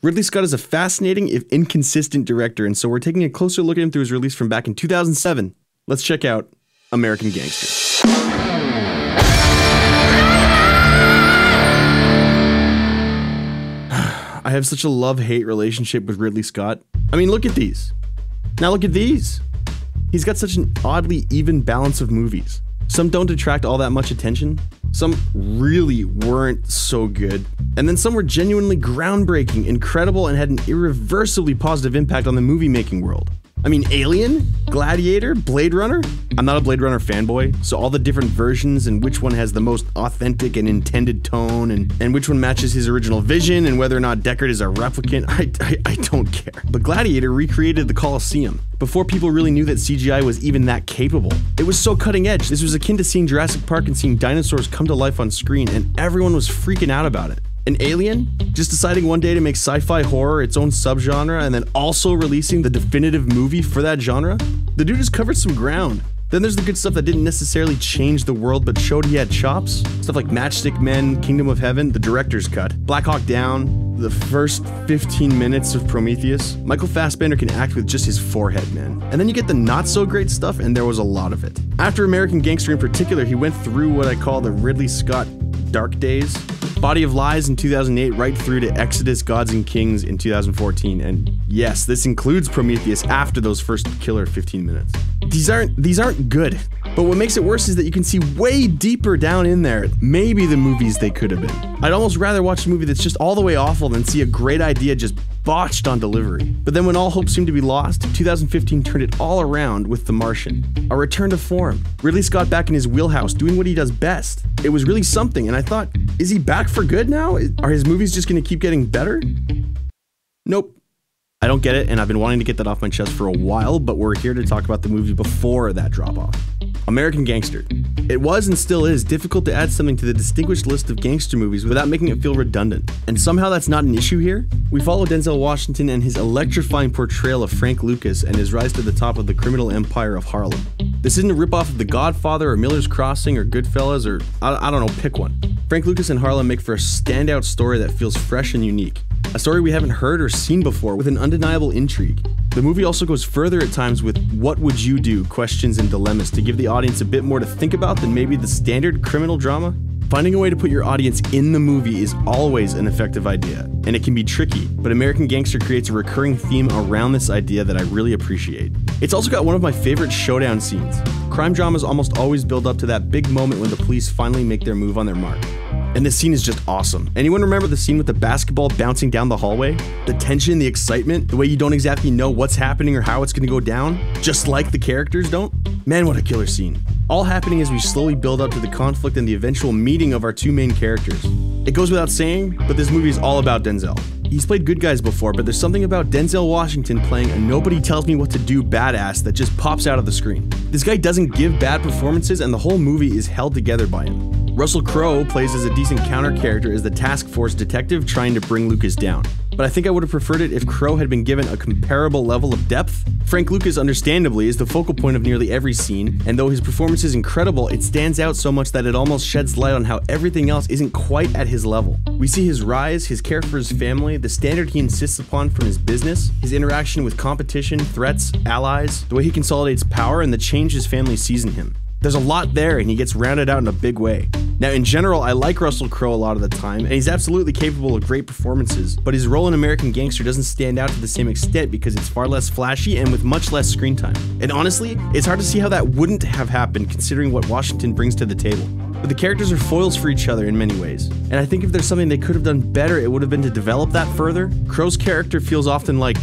Ridley Scott is a fascinating, if inconsistent director, and so we're taking a closer look at him through his release from back in 2007. Let's check out American Gangster. I have such a love-hate relationship with Ridley Scott. I mean, look at these. Now look at these. He's got such an oddly even balance of movies. Some don't attract all that much attention. Some really weren't so good. And then some were genuinely groundbreaking, incredible, and had an irreversibly positive impact on the movie-making world. I mean, Alien, Gladiator, Blade Runner? I'm not a Blade Runner fanboy, so all the different versions and which one has the most authentic and intended tone and which one matches his original vision and whether or not Deckard is a replicant, I don't care. But Gladiator recreated the Colosseum before people really knew that CGI was even that capable. It was so cutting edge. This was akin to seeing Jurassic Park and seeing dinosaurs come to life on screen, and everyone was freaking out about it. An Alien? Just deciding one day to make sci-fi horror its own subgenre and then also releasing the definitive movie for that genre? The dude has covered some ground. Then there's the good stuff that didn't necessarily change the world but showed he had chops. Stuff like Matchstick Men, Kingdom of Heaven, the director's cut, Black Hawk Down, the first 15 minutes of Prometheus. Michael Fassbender can act with just his forehead, man. And then you get the not so great stuff, and there was a lot of it. After American Gangster in particular, he went through what I call the Ridley Scott dark days. Body of Lies in 2008 right through to Exodus, Gods and Kings in 2014, and yes, this includes Prometheus after those first killer 15 minutes. These aren't good, but what makes it worse is that you can see way deeper down in there maybe the movies they could have been. I'd almost rather watch a movie that's just all the way awful than see a great idea just botched on delivery. But then when all hope seemed to be lost, 2015 turned it all around with The Martian. A return to form. Ridley Scott back in his wheelhouse, doing what he does best. It was really something, and I thought, is he back for good now? Are his movies just gonna keep getting better? Nope. I don't get it, and I've been wanting to get that off my chest for a while, but we're here to talk about the movie before that drop-off. American Gangster. It was and still is difficult to add something to the distinguished list of gangster movies without making it feel redundant. And somehow that's not an issue here. We follow Denzel Washington and his electrifying portrayal of Frank Lucas and his rise to the top of the criminal empire of Harlem. This isn't a ripoff of The Godfather or Miller's Crossing or Goodfellas or, I don't know, pick one. Frank Lucas and Harlem make for a standout story that feels fresh and unique. A story we haven't heard or seen before with an undeniable intrigue. The movie also goes further at times with what would you do questions and dilemmas to give the audience a bit more to think about than maybe the standard criminal drama. Finding a way to put your audience in the movie is always an effective idea, and it can be tricky, but American Gangster creates a recurring theme around this idea that I really appreciate. It's also got one of my favorite showdown scenes. Crime dramas almost always build up to that big moment when the police finally make their move on their mark. And this scene is just awesome. Anyone remember the scene with the basketball bouncing down the hallway? The tension, the excitement, the way you don't exactly know what's happening or how it's gonna go down, just like the characters don't? Man, what a killer scene. All happening as we slowly build up to the conflict and the eventual meeting of our two main characters. It goes without saying, but this movie is all about Denzel. He's played good guys before, but there's something about Denzel Washington playing a nobody tells me what to do badass that just pops out of the screen. This guy doesn't give bad performances and the whole movie is held together by him. Russell Crowe plays as a decent counter character as the task force detective trying to bring Lucas down. But I think I would have preferred it if Crowe had been given a comparable level of depth. Frank Lucas, understandably, is the focal point of nearly every scene, and though his performance is incredible, it stands out so much that it almost sheds light on how everything else isn't quite at his level. We see his rise, his care for his family, the standard he insists upon from his business, his interaction with competition, threats, allies, the way he consolidates power, and the change his family sees in him. There's a lot there, and he gets rounded out in a big way. Now, in general, I like Russell Crowe a lot of the time, and he's absolutely capable of great performances, but his role in American Gangster doesn't stand out to the same extent because it's far less flashy and with much less screen time. And honestly, it's hard to see how that wouldn't have happened considering what Washington brings to the table. But the characters are foils for each other in many ways, and I think if there's something they could have done better, it would have been to develop that further. Crowe's character feels often like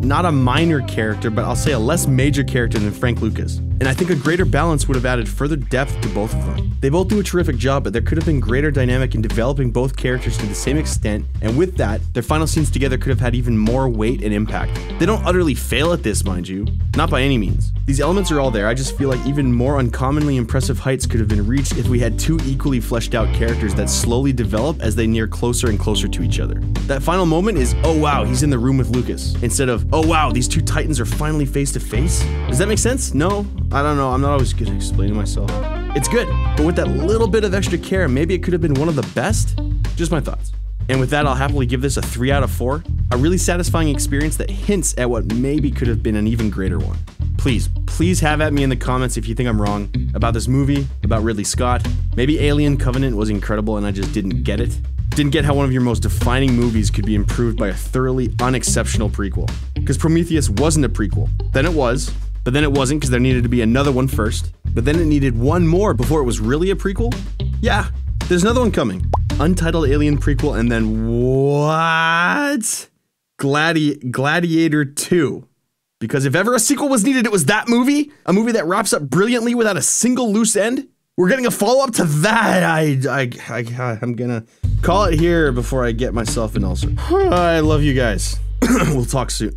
not a minor character, but I'll say a less major character than Frank Lucas. And I think a greater balance would have added further depth to both of them. They both do a terrific job, but there could have been greater dynamic in developing both characters to the same extent, and with that, their final scenes together could have had even more weight and impact. They don't utterly fail at this, mind you. Not by any means. These elements are all there, I just feel like even more uncommonly impressive heights could have been reached if we had two equally fleshed out characters that slowly develop as they near closer and closer to each other. That final moment is, oh wow, he's in the room with Lucas, instead of, oh wow, these two titans are finally face to face. Does that make sense? No? I don't know, I'm not always good at explaining myself. It's good, but with that little bit of extra care, maybe it could have been one of the best? Just my thoughts. And with that, I'll happily give this a 3 out of 4. A really satisfying experience that hints at what maybe could have been an even greater one. Please have at me in the comments if you think I'm wrong about this movie, about Ridley Scott. Maybe Alien Covenant was incredible and I just didn't get it. Didn't get how one of your most defining movies could be improved by a thoroughly unexceptional prequel. Because Prometheus wasn't a prequel. Then it was, but then it wasn't because there needed to be another one first. But then it needed one more before it was really a prequel? Yeah, there's another one coming. Untitled Alien prequel, and then what? Gladiator 2. Because if ever a sequel was needed, it was that movie? A movie that wraps up brilliantly without a single loose end? We're getting a follow-up to that. I'm gonna call it here before I get myself an ulcer. I love you guys. We'll talk soon.